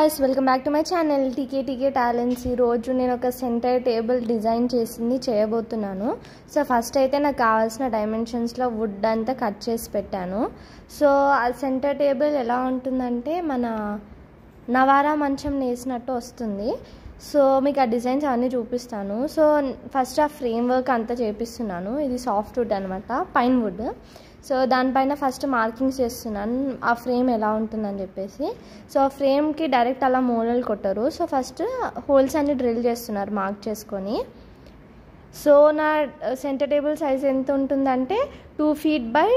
Guys, welcome back to my channel TK Talents. ఈ రోజు నేను ఒక సెంటర్ టేబుల్ డిజైన్ చేసింది చేయబోతున్నాను. సో ఫస్ట్ అయితే నాకు కావాల్సిన డైమెన్షన్స్ లో వుడ్ అంతా కట్ చేసి పెట్టాను. సో ఆ సెంటర్ టేబుల్ ఎలా ఉంటుందంటే మన నవారా మంచం నేసినట్టు వస్తుంది. సో మీకు ఆ డిజైన్స్ అన్నీ చూపిస్తాను. సో ఫస్ట్ ఆ ఫ్రేమ్ వర్క్ అంతా చేపిస్తున్నాను. ఇది సాఫ్ట్ వుడ్ అనమాట, పైన్ వుడ్. సో దానిపైన ఫస్ట్ మార్కింగ్స్ చేస్తున్నాను ఆ ఫ్రేమ్ ఎలా ఉంటుందని చెప్పేసి. సో ఆ ఫ్రేమ్కి డైరెక్ట్ అలా మూలలు కొట్టరు. సో ఫస్ట్ హోల్స్ అన్ని డ్రిల్ చేస్తున్నారు మార్క్ చేసుకొని. సో నా సెంటర్ టేబుల్ సైజ్ ఎంత ఉంటుందంటే 2 feet by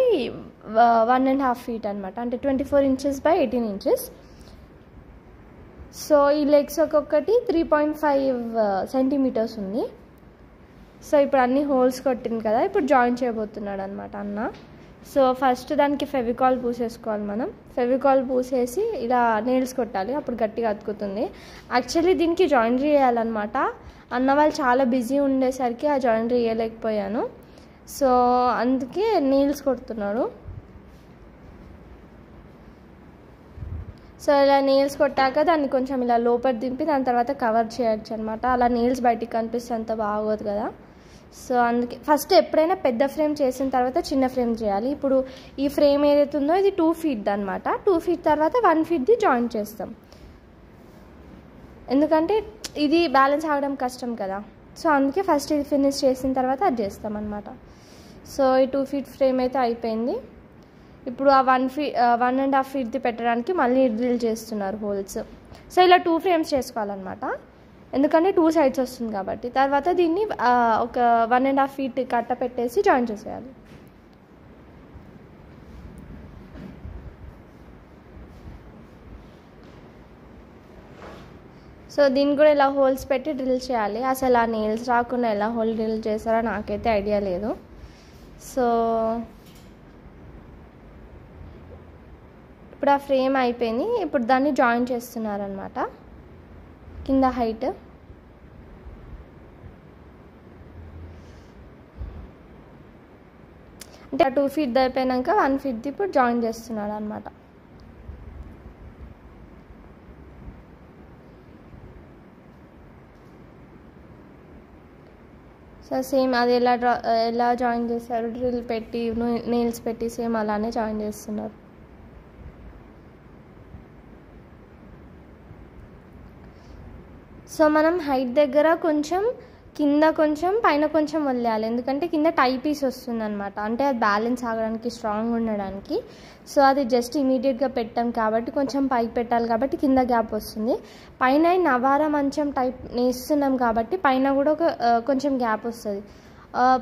1.5 feet అనమాట, అంటే 24 inches by 18 inches. సో ఈ లెగ్స్ ఒక్కొక్కటి 3.5 centimeters ఉంది. సో ఇప్పుడు అన్ని హోల్స్ కొట్టింది కదా, ఇప్పుడు జాయిన్ చేయబోతున్నాడు అనమాట అన్న. సో ఫస్ట్ దానికి ఫెవికాల్ పూసేసుకోవాలి. మనం ఫెవికాల్ పూసేసి ఇలా నెయిల్స్ కొట్టాలి, అప్పుడు గట్టిగా అతుకుతుంది. యాక్చువల్లీ దీనికి జాయినరీ చేయాలన్నమాట. అన్న వాళ్ళు చాలా బిజీ ఉండేసరికి ఆ జాయినరీ చేయలేకపోయాను. సో అందుకే నెయిల్స్ కొడుతున్నాడు. సో ఇలా నెయిల్స్ కొట్టాక దాన్ని కొంచెం ఇలా లోపల దింపి దాని తర్వాత కవర్ చేయొచ్చు అనమాట. అలా నెయిల్స్ బయటికి కనిపిస్తే అంత బాగోదు కదా. సో అందుకే ఫస్ట్ ఎప్పుడైనా పెద్ద ఫ్రేమ్ చేసిన తర్వాత చిన్న ఫ్రేమ్ చేయాలి. ఇప్పుడు ఈ ఫ్రేమ్ ఏదైతే ఉందో ఇది 2 feet అనమాట. 2 feet తర్వాత 1 feet జాయిన్ చేస్తాం, ఎందుకంటే ఇది బ్యాలెన్స్ ఆగడం కష్టం కదా. సో అందుకే ఫస్ట్ ఇది ఫినిష్ చేసిన తర్వాత అది చేస్తాం అనమాట. సో ఈ 2 feet ఫ్రేమ్ అయితే అయిపోయింది. ఇప్పుడు ఆ 1.5 feet పెట్టడానికి మళ్ళీ డ్రిల్ చేస్తున్నారు హోల్స్. సో ఇలా 2 frames చేసుకోవాలన్నమాట, ఎందుకంటే 2 sides వస్తుంది కాబట్టి. తర్వాత దీన్ని ఒక 1.5 feet కట్ట పెట్టేసి జాయిన్ చేసేయాలి. సో దీన్ని కూడా ఇలా హోల్స్ పెట్టి డ్రిల్ చేయాలి. అసలు ఆ నెయిల్స్ రాకుండా ఎలా హోల్ డ్రిల్ చేస్తారో నాకైతే ఐడియా లేదు. సో ఇప్పుడు ఆ ఫ్రేమ్ అయిపోయింది. ఇప్పుడు దాన్ని జాయిన్ చేస్తున్నారనమాట కింద హైట్. అంటే 2 feet అయిపోయాక 1 feet ఇప్పుడు జాయిన్ చేస్తున్నాడు అనమాట. సో సేమ్ అది ఎలా జాయిన్ చేశారు, డ్రిల్ పెట్టి నెయిల్స్ పెట్టి సేమ్ అలానే జాయిన్ చేస్తున్నారు. సో మనం హైట్ దగ్గర కొంచెం కింద కొంచెం పైన కొంచెం వదిలేయాలి, ఎందుకంటే కింద టై పీస్ వస్తుంది అనమాట, అంటే అది బ్యాలెన్స్ ఆగడానికి స్ట్రాంగ్ ఉండడానికి. సో అది జస్ట్ ఇమీడియట్గా పెట్టాం కాబట్టి కొంచెం పైకి పెట్టాలి కాబట్టి కింద గ్యాప్ వస్తుంది. పైన నవారా మంచం టైప్ నేస్తున్నాం కాబట్టి పైన కూడా కొంచెం గ్యాప్ వస్తుంది.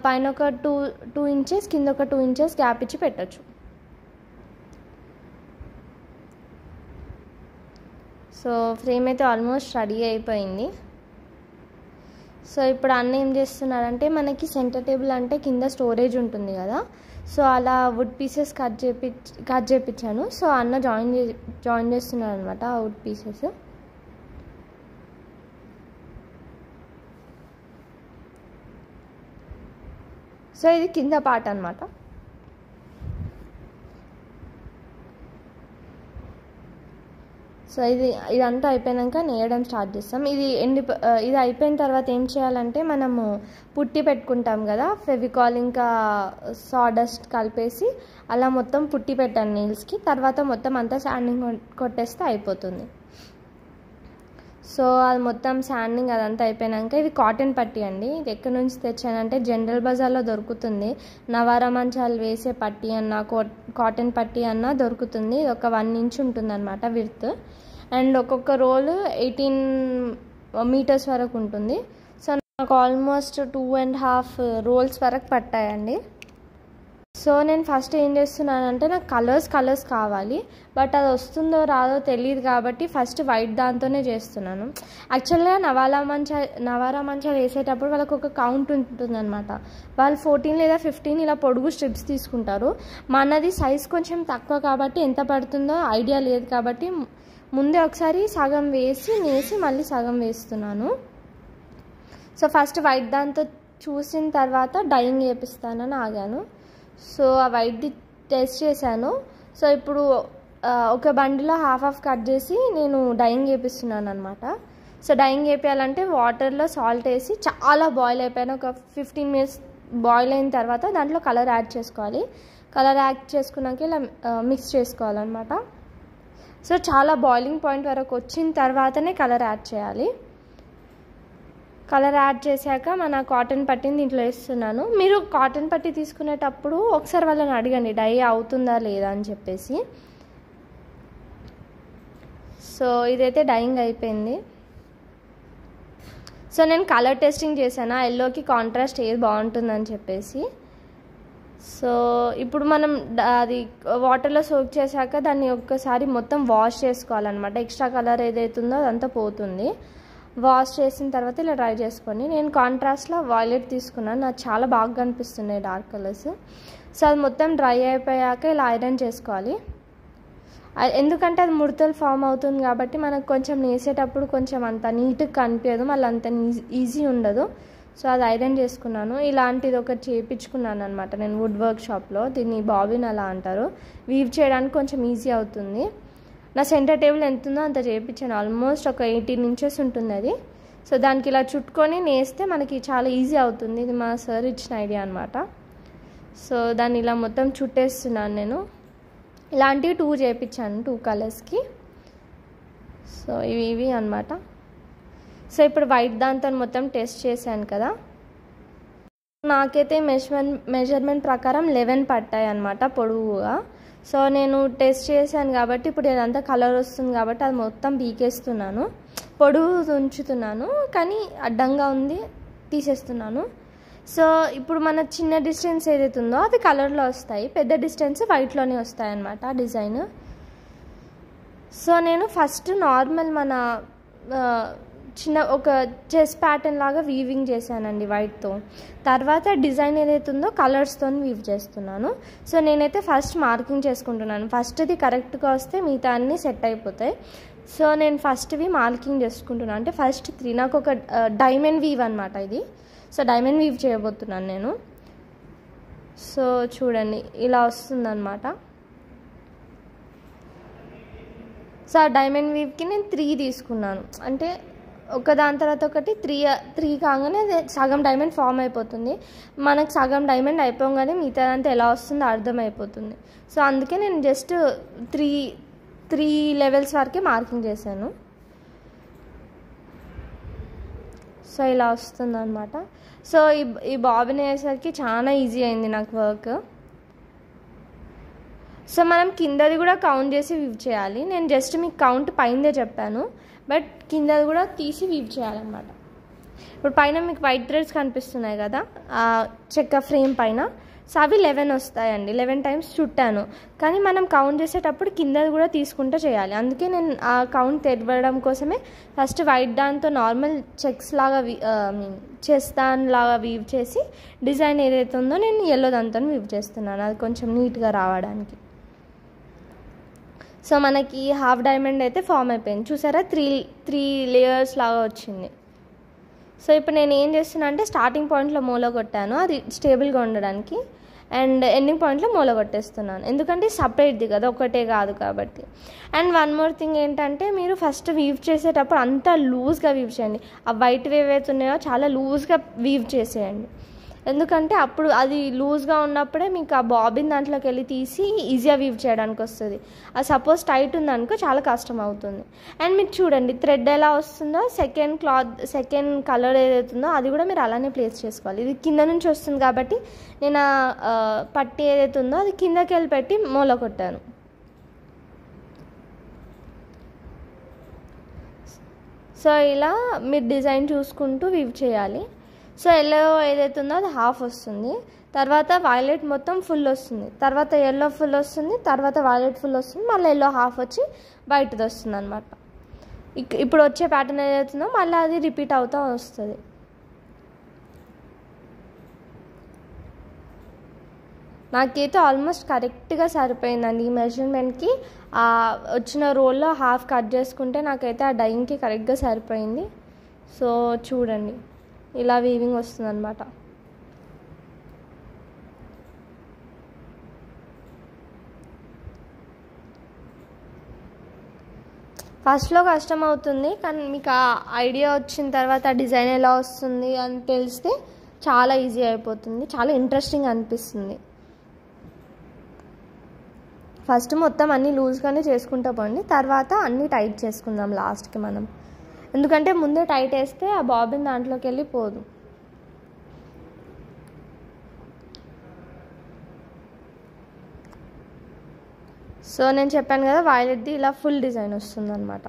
పైన ఒక 2 inches కింద ఒక 2 inches గ్యాప్ ఇచ్చి పెట్టచ్చు. సో ఫ్రేమ్ అయితే ఆల్మోస్ట్ రెడీ అయిపోయింది. సో ఇప్పుడు అన్న ఏం చేస్తున్నారంటే, మనకి సెంటర్ టేబుల్ అంటే కింద స్టోరేజ్ ఉంటుంది కదా. సో అలా వుడ్ పీసెస్ కట్ చేయించాను. సో అన్న జాయిన్ చేస్తున్నారు అనమాట ఆ వుడ్ పీసెస్. సో ఇది కింద పార్ట్ అనమాట. సో ఇదంతా అయిపోయాక నేయడం స్టార్ట్ చేస్తాం. ఇది అయిపోయిన తర్వాత ఏం చేయాలంటే, మనము పుట్టి పెట్టుకుంటాం కదా, ఫెవికాల్ ఇంకా సాడస్ట్ కలిపేసి అలా మొత్తం పుట్టి పెట్టాను నెయిల్స్కి. తర్వాత మొత్తం అంతా శాండింగ్ కొట్టేస్తే అయిపోతుంది. సో అది మొత్తం శాండింగ్ అదంతా అయిపోయాక ఇది కాటన్ పట్టీ అండి. ఇది ఎక్కడి నుంచి తెచ్చానంటే జనరల్ బజార్లో దొరుకుతుంది. నవారా మంచాలు వేసే పట్టీ అన్న కాటన్ పట్టీ అన్న దొరుకుతుంది. ఇది ఒక 1 inch ఉంటుంది అనమాట విడ్త్. అండ్ ఒక్కొక్క రోల్ 18 meters వరకు ఉంటుంది. సో నాకు ఆల్మోస్ట్ 2.5 rolls వరకు పట్టాయండి. సో నేను ఫస్ట్ ఏం చేస్తున్నానంటే, నాకు కలర్స్ కావాలి, బట్ అది వస్తుందో రాదో తెలియదు కాబట్టి ఫస్ట్ వైట్ దాంతోనే చేస్తున్నాను. యాక్చువల్గా నవారా మంచాలు వేసేటప్పుడు వాళ్ళకు ఒక కౌంట్ ఉంటుందన్నమాట. వాళ్ళు 14 లేదా 15 ఇలా పొడుగు స్ట్రిప్స్ తీసుకుంటారు. మనది సైజ్ కొంచెం తక్కువ కాబట్టి ఎంత పడుతుందో ఐడియా లేదు కాబట్టి ముందే ఒకసారి సగం నేసి మళ్ళీ సగం వేస్తున్నాను. సో ఫస్ట్ వైట్ దాంతో చూసిన తర్వాత డైయింగ్ చేపిస్తానని ఆగాను. సో ఆ వైట్ది టెస్ట్ చేశాను. సో ఇప్పుడు ఒక బండిలో హాఫ్ కట్ చేసి నేను డైయింగ్ చేపిస్తున్నాను అనమాట. సో డైయింగ్ చేయాలంటే వాటర్లో సాల్ట్ వేసి చాలా బాయిల్ అయిపోయిన ఒక 15 minutes బాయిల్ అయిన తర్వాత దాంట్లో కలర్ యాడ్ చేసుకోవాలి. కలర్ యాడ్ చేసుకున్నాక ఇలా మిక్స్ చేసుకోవాలన్నమాట. సో చాలా బాయిలింగ్ పాయింట్ వరకు వచ్చిన తర్వాతనే కలర్ యాడ్ చేయాలి. కలర్ యాడ్ చేశాక మన కాటన్ పట్టిని దీంట్లో వేస్తున్నాను. మీరు కాటన్ పట్టి తీసుకునేటప్పుడు ఒకసారి వాళ్ళని అడగండి డై అవుతుందా లేదా అని చెప్పేసి. సో ఇదైతే డైయింగ్ అయిపోయింది. సో నేను కలర్ టెస్టింగ్ చేశాను ఎల్లోకి కాంట్రాస్ట్ ఏది బాగుంటుందని చెప్పేసి. సో ఇప్పుడు మనం అది వాటర్లో సోక్ చేశాక దాన్ని ఒక్కసారి మొత్తం వాష్ చేసుకోవాలన్నమాట. ఎక్స్ట్రా కలర్ ఏదైతుందో అదంతా పోతుంది. వాష్ చేసిన తర్వాత ఇలా డ్రై చేసుకోండి. నేను కాంట్రాస్ట్లో వాయిలెట్ తీసుకున్నాను, నాకు చాలా బాగా కనిపిస్తున్నాయి డార్క్ కలర్స్. సో అది మొత్తం డ్రై అయిపోయాక ఇలా ఐరన్ చేసుకోవాలి. ఎందుకంటే అది ముడతలు ఫామ్ అవుతుంది కాబట్టి మనకు కొంచెం నేసేటప్పుడు కొంచెం అంత నీట్గా కనిపించదు, మళ్ళీ అంత ఈజీ ఉండదు. సో అది ఐరన్ చేసుకున్నాను. ఇలాంటిది ఒకటి చేయించుకున్నాను అనమాట నేను వుడ్ వర్క్ షాప్లో. దీన్ని బాబిన్ అలా అంటారు. వీవ్ చేయడానికి కొంచెం ఈజీ అవుతుంది. నా సెంటర్ టేబుల్ ఎంత ఉందో అంత చేయించాను. ఆల్మోస్ట్ ఒక 18 inches ఉంటుంది అది. సో దానికి ఇలా చుట్టుకొని నేస్తే మనకి చాలా ఈజీ అవుతుంది. ఇది మా సార్ ఇచ్చిన ఐడియా అనమాట. సో దాన్ని ఇలా మొత్తం చుట్టేస్తున్నాను నేను. ఇలాంటివి 2 చేయించాను 2 కలర్స్కి. సో ఇవి అనమాట. సో ఇప్పుడు వైట్ దాంతో మొత్తం టెస్ట్ చేశాను కదా. నాకైతే మెజర్మెంట్ ప్రకారం 11 పట్టాయి అనమాట పొడవుగా. సో నేను టెస్ట్ చేశాను కాబట్టి ఇప్పుడు ఇదంతా కలర్ వస్తుంది కాబట్టి అది మొత్తం పీకేస్తున్నాను. పొడవు ఉంచుతున్నాను కానీ అడ్డంగా ఉంది తీసేస్తున్నాను. సో ఇప్పుడు మన చిన్న డిస్టెన్స్ ఏదైతే ఉందో అవి కలర్లో వస్తాయి, పెద్ద డిస్టెన్స్ వైట్లోనే వస్తాయి అన్నమాట డిజైన్. సో నేను ఫస్ట్ నార్మల్ మన చిన్న ఒక చెస్ ప్యాటర్న్ లాగా వీవింగ్ చేశానండి వైట్తో. తర్వాత డిజైన్ ఏదైతే ఉందో కలర్స్తో వీవ్ చేస్తున్నాను. సో నేనైతే ఫస్ట్ మార్కింగ్ చేసుకుంటున్నాను. ఫస్ట్ది కరెక్ట్గా వస్తే మిగతా అన్నీ సెట్ అయిపోతాయి. సో నేను ఫస్ట్వి మార్కింగ్ చేసుకుంటున్నాను. అంటే ఫస్ట్ 3 నాకు ఒక డైమండ్ వీవ్ అనమాట ఇది. సో డైమండ్ వీవ్ చేయబోతున్నాను నేను. సో చూడండి ఇలా వస్తుందన్నమాట. సో ఆ డైమండ్ వీవ్కి నేను 3 తీసుకున్నాను. అంటే ఒక దాని తర్వాత ఒకటి 3 కాగానే సగం డైమండ్ ఫామ్ అయిపోతుంది. మనకు సగం డైమండ్ అయిపోగానే మిగతాదంతా ఎలా వస్తుందో అర్థమైపోతుంది. సో అందుకే నేను జస్ట్ 3 లెవెల్స్ వరకే మార్కింగ్ చేశాను. సో ఇలా వస్తుంది అనమాట. సో ఈ బాబిన్ వేసేసరికి చాలా ఈజీ అయింది నాకు వర్క్. సో మనం కిందది కూడా కౌంట్ చేసి వీవ్ చేయాలి. నేను జస్ట్ మీకు కౌంట్ పైనదే చెప్పాను, బట్ కిందది కూడా తీసి వీవ్ చేయాలన్నమాట. ఇప్పుడు పైన మీకు వైట్ థ్రెడ్స్ కనిపిస్తున్నాయి కదా చెక్క ఫ్రేమ్ పైన. సో అవి 11 వస్తాయండి. 11 times చుట్టాను. కానీ మనం కౌంట్ చేసేటప్పుడు కిందది కూడా తీసుకుంటూ చేయాలి. అందుకే నేను ఆ కౌంట్ తెరవడం కోసమే ఫస్ట్ వైట్ దాంతో నార్మల్ చెక్స్ లాగా చెస్ దానిలాగా వీవ్ చేసి డిజైన్ ఏదైతే ఉందో నేను ఎల్లో దాంతో వీవ్ చేస్తున్నాను, అది కొంచెం నీట్గా రావడానికి. సో మనకి హాఫ్ డైమండ్ అయితే ఫామ్ అయిపోయింది చూసారా, 3 layers లాగా వచ్చింది. సో ఇప్పుడు నేను ఏం చేస్తున్నా అంటే స్టార్టింగ్ పాయింట్లో మూల కొట్టాను అది స్టేబుల్గా ఉండడానికి, అండ్ ఎండింగ్ పాయింట్లో మూల కొట్టేస్తున్నాను ఎందుకంటే సపరేట్ది కదా ఒకటే కాదు కాబట్టి. అండ్ వన్ మోర్ థింగ్ ఏంటంటే మీరు ఫస్ట్ వీవ్ చేసేటప్పుడు అంతా లూజ్గా వీవ్ చేయండి. ఆ వైట్ వేవ్ అవుతున్నాయో చాలా లూజ్గా వీవ్ చేసేయండి. ఎందుకంటే అప్పుడు అది లూజ్గా ఉన్నప్పుడే మీకు ఆ బాబిన్ దాంట్లోకి వెళ్ళి తీసి ఈజీగా వీవ్ చేయడానికి వస్తుంది. అది సపోజ్ టైట్ ఉందనుకో చాలా కష్టం అవుతుంది. అండ్ మీరు చూడండి థ్రెడ్ ఎలా వస్తుందో, సెకండ్ కలర్ ఏదైతుందో అది కూడా మీరు అలానే ప్లేస్ చేసుకోవాలి. ఇది కింద నుంచి వస్తుంది కాబట్టి నేను పట్టి ఏదైతే ఉందో అది కిందకి వెళ్ళి పెట్టి మూల కొట్టాను. సో ఇలా మీరు డిజైన్ చూసుకుంటూ వీవ్ చేయాలి. సో ఎల్లో ఏదైతే ఉందో అది హాఫ్ వస్తుంది, తర్వాత వైలెట్ మొత్తం ఫుల్ వస్తుంది, తర్వాత ఎల్లో ఫుల్ వస్తుంది, తర్వాత వైలెట్ ఫుల్ వస్తుంది, మళ్ళీ ఎల్లో హాఫ్ వచ్చి వైట్ది వస్తుంది అనమాట. ఇప్పుడు వచ్చే ప్యాటర్న్ ఏదైతుందో మళ్ళీ అది రిపీట్ అవుతూ వస్తుంది. నాకైతే ఆల్మోస్ట్ కరెక్ట్గా సరిపోయిందండి ఈ మెజర్మెంట్కి. వచ్చిన రోల్లో హాఫ్ కట్ చేసుకుంటే నాకైతే ఆ డైయింగ్కి కరెక్ట్గా సరిపోయింది. సో చూడండి ఇలా వీవింగ్ వస్తుంది అనమాట. ఫస్ట్లో కష్టం అవుతుంది, కానీ మీకు ఆ ఐడియా వచ్చిన తర్వాత ఆ డిజైన్ ఎలా వస్తుంది అని తెలిస్తే చాలా ఈజీ అయిపోతుంది, చాలా ఇంట్రెస్టింగ్ అనిపిస్తుంది. ఫస్ట్ మొత్తం అన్నీ లూజ్గానే చేసుకుంటూ పోండి, తర్వాత అన్నీ టైట్ చేసుకుందాం లాస్ట్కి మనం. ఎందుకంటే ముందే టైట్ వేస్తే ఆ బాబిన్ దాంట్లోకి వెళ్ళి పోదు. సో నేను చెప్పాను కదా వైలెట్ది ఇలా ఫుల్ డిజైన్ వస్తుంది అనమాట.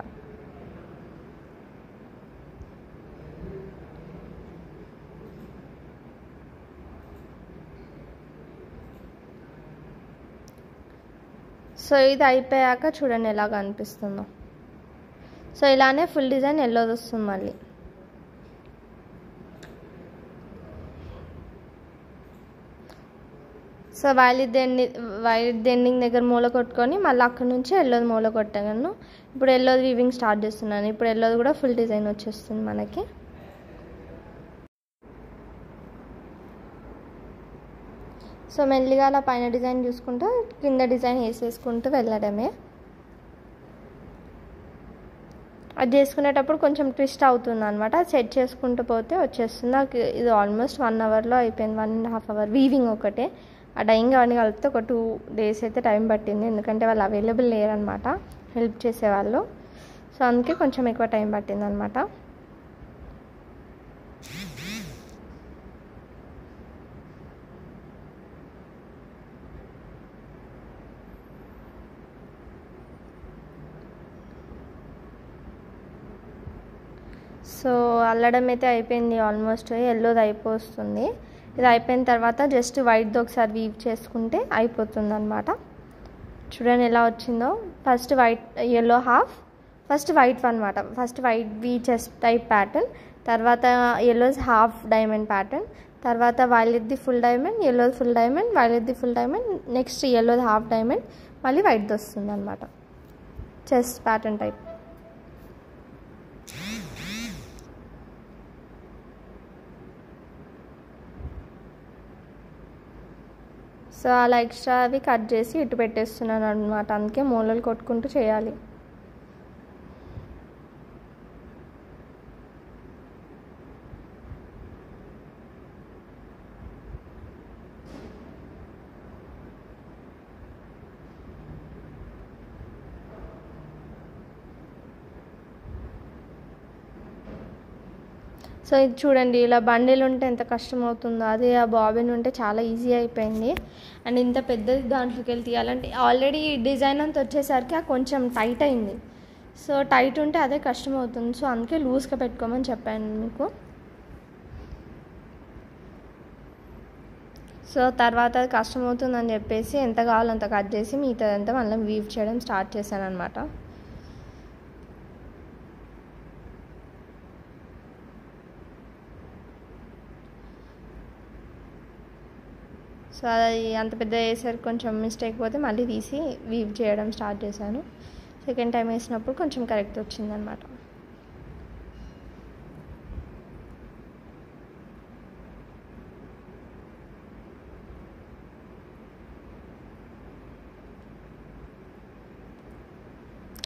సో ఇది అయిపోయాక చూడండి ఎలాగ అనిపిస్తుందో. సో ఇలానే ఫుల్ డిజైన్ ఎల్లోది వస్తుంది మళ్ళీ. సో వైలెట్ ఎండింగ్ దగ్గర మూల కొట్టుకొని మళ్ళీ అక్కడ నుంచి ఎల్లోది మూల కొట్టాను. ఇప్పుడు ఎల్లోది వీవింగ్ స్టార్ట్ చేస్తున్నాను. ఇప్పుడు ఎల్లోది కూడా ఫుల్ డిజైన్ వచ్చేస్తుంది మనకి. సో మెల్లిగా అలా పైన డిజైన్ చూసుకుంటూ కింద డిజైన్ వేసేసుకుంటూ వెళ్ళడమే. అది చేసుకునేటప్పుడు కొంచెం ట్విస్ట్ అవుతుంది అనమాట. సెట్ చేసుకుంటూ పోతే వచ్చేస్తుంది. నాకు ఇది ఆల్మోస్ట్ 1 అవర్లో అయిపోయింది, 1.5 అవర్ వీవింగ్ ఒకటే. ఆ డైయింగ్ అవన్నీ కలిపితే ఒక 2 డేస్ అయితే టైం పట్టింది, ఎందుకంటే వాళ్ళు అవైలబుల్ లేరనమాట హెల్ప్ చేసేవాళ్ళు. సో అందుకే కొంచెం ఎక్కువ టైం పట్టింది అనమాట. సో అల్లడం అయితే అయిపోయింది ఆల్మోస్ట్, ఎల్లోది అయిపోతుంది. ఇది అయిపోయిన తర్వాత జస్ట్ వైట్ది ఒకసారి వీవ్ చేసుకుంటే అయిపోతుంది అనమాట. చూడండి ఎలా వచ్చిందో. First white yellow half, first white అనమాట. First white V chest type pattern, తర్వాత ఎల్లోస్ హాఫ్ డైమండ్ ప్యాటర్న్, తర్వాత వైలెట్ది ఫుల్ డైమండ్, ఎల్లోది ఫుల్ డైమండ్, వైలెట్ది ఫుల్ డైమండ్, నెక్స్ట్ ఎల్లోది హాఫ్ డైమండ్, మళ్ళీ వైట్ది వస్తుంది అనమాట చెస్ట్ ప్యాటర్న్ టైప్. సో అలా ఎక్స్ట్రా అవి కట్ చేసి ఇటు పెట్టేస్తున్నాను అనమాట. అందుకే మూలలు కొట్టుకుంటూ చేయాలి. సో ఇది చూడండి, ఇలా బండిల్ ఉంటే ఎంత కష్టం అవుతుందో, అదే ఆ బాబిన్ ఉంటే చాలా ఈజీ అయిపోయింది. అండ్ ఇంత పెద్దది దాంట్లోకి వెళ్ళి తీయాలంటే ఆల్రెడీ డిజైన్ అంతా వచ్చేసరికి కొంచెం టైట్ అయింది. సో టైట్ ఉంటే అదే కష్టం అవుతుంది. సో అందుకే లూజ్గా పెట్టుకోమని చెప్పాను మీకు. సో తర్వాత అది కష్టం అవుతుందని చెప్పేసి ఎంత కావాలో అంత కట్ చేసి మిగతాదంతా మళ్ళీ వీవ్ చేయడం స్టార్ట్ చేశాను అనమాట. సో అది అంత పెద్ద వేసరికి కొంచెం మిస్టేక్ పోతే మళ్ళీ తీసి వీవ్ చేయడం స్టార్ట్ చేశాను. సెకండ్ టైం వేసినప్పుడు కొంచెం కరెక్ట్ వచ్చిందనమాట.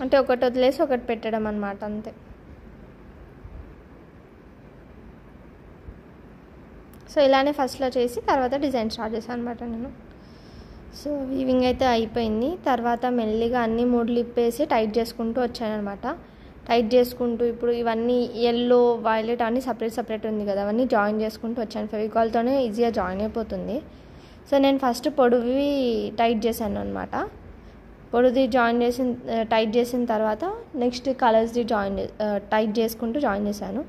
అంటే ఒకటి వదిలేసి ఒకటి పెట్టడం అనమాట, అంతే. సో ఇలానే ఫస్ట్లో చేసి తర్వాత డిజైన్ స్టార్ట్ చేశాను అనమాట నేను. సో వీవింగ్ అయితే అయిపోయింది. తర్వాత మెల్లిగా అన్ని మూడులు ఇప్పేసి టైట్ చేసుకుంటూ వచ్చానమాట. టైట్ చేసుకుంటూ ఇప్పుడు ఇవన్నీ ఎల్లో వైలెట్ అన్నీ సపరేట్ ఉంది కదా, అవన్నీ జాయిన్ చేసుకుంటూ వచ్చాను. ఫెవికాల్తోనే ఈజీగా జాయిన్ అయిపోతుంది. సో నేను ఫస్ట్ పొడువి టైట్ చేశాను అనమాట. పొడుది టైట్ చేసిన తర్వాత నెక్స్ట్ కలర్స్ది టైట్ చేసుకుంటూ జాయిన్ చేశాను.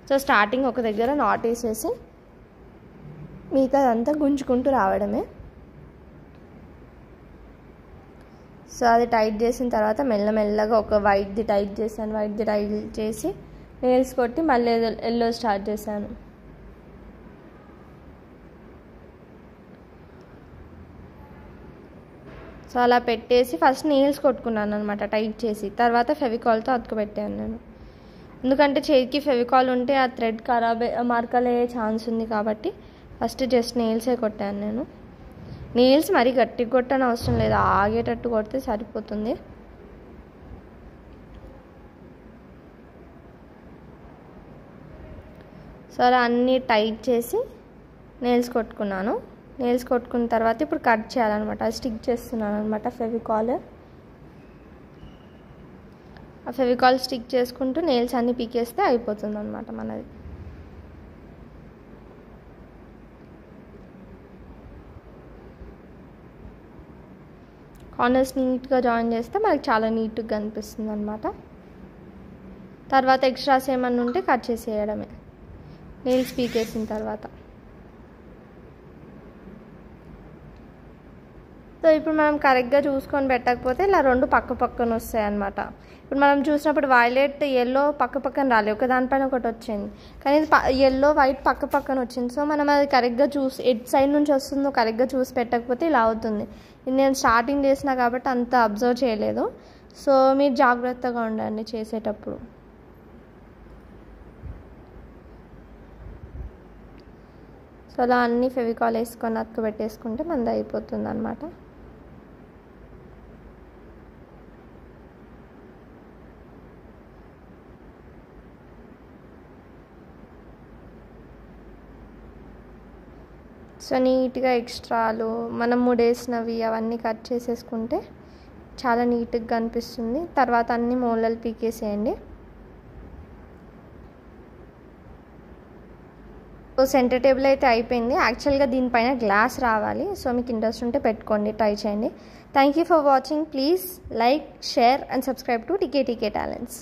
సో స్టార్టింగ్ ఒక దగ్గర నాట్ వేసేసి మిగతాదంతా గుంజుకుంటూ రావడమే. సో అది టైట్ చేసిన తర్వాత మెల్లమెల్లగా ఒక వైట్ది టైట్ చేశాను. వైట్ది టైట్ చేసి నెయిల్స్ కొట్టి మళ్ళీ ఎల్లో స్టార్ట్ చేశాను. సో అలా పెట్టేసి ఫస్ట్ నెయిల్స్ కొట్టుకున్నాను అనమాట టైట్ చేసి. తర్వాత ఫెవికాల్తో అతుకుపెట్టాను నేను, ఎందుకంటే చేతికి ఫెవికాల్ ఉంటే ఆ థ్రెడ్ ఖరాబ్ మార్కలు అయ్యే ఛాన్స్ ఉంది కాబట్టి ఫస్ట్ జస్ట్ నెయిల్సే కొట్టాను నేను. నెయిల్స్ మరీ గట్టిగా కొట్టని అవసరం లేదు, ఆగేటట్టు కొడితే సరిపోతుంది. సో అలా అన్నీ టైట్ చేసి నెయిల్స్ కొట్టుకున్నాను. నెయిల్స్ కొట్టుకున్న తర్వాత ఇప్పుడు కట్ చేయాలన్నమాట. అది స్టిక్ చేస్తున్నాను అనమాట ఫెవికాల్. ఆ ఫెవికాల్ స్టిక్ చేసుకుంటూ నెయిల్స్ అన్నీ పీకేస్తే అయిపోతుంది అనమాట మనది. కార్నర్స్ నీట్గా జాయిన్ చేస్తే మనకి చాలా నీట్గా కనిపిస్తుంది అనమాట. తర్వాత ఎక్స్ట్రాస్ ఏమన్నా ఉంటే కట్ చేసేయడమే నెయిల్స్ పీకేసిన తర్వాత. సో ఇప్పుడు మనం కరెక్ట్గా చూసుకొని పెట్టకపోతే ఇలా రెండు పక్క పక్కన వస్తాయి అన్నమాట. ఇప్పుడు మనం చూసినప్పుడు వైలెట్ ఎల్లో పక్క పక్కన రాలేదు, ఒక దానిపైన ఒకటి వచ్చింది. కానీ ఇది ఎల్లో వైట్ పక్క పక్కన వచ్చింది. సో మనం అది కరెక్ట్గా చూసి ఎటు సైడ్ నుంచి వస్తుందో కరెక్ట్గా చూసి పెట్టకపోతే ఇలా అవుతుంది. ఇది నేను స్టార్టింగ్ చేసినా కాబట్టి అంత అబ్జర్వ్ చేయలేదు. సో మీరు జాగ్రత్తగా ఉండండి చేసేటప్పుడు. సో అలా అన్నీ ఫెవికాల్ వేసుకొని అతుకు పెట్టేసుకుంటే మనది అయిపోతుంది అనమాట. సో నీట్గా ఎక్స్ట్రాలు మనం ముడేసినవి అవన్నీ కట్ చేసేసుకుంటే చాలా నీట్గా కనిపిస్తుంది. తర్వాత అన్ని మూలలు పీకేసేయండి. సో సెంటర్ టేబుల్ అయితే అయిపోయింది. యాక్చువల్గా దీనిపైన గ్లాస్ రావాలి. సో మీకు ఇంట్రెస్ట్ ఉంటే పెట్టుకోండి, ట్రై చేయండి. Thank you for watching. Please like, share and subscribe to TK talents.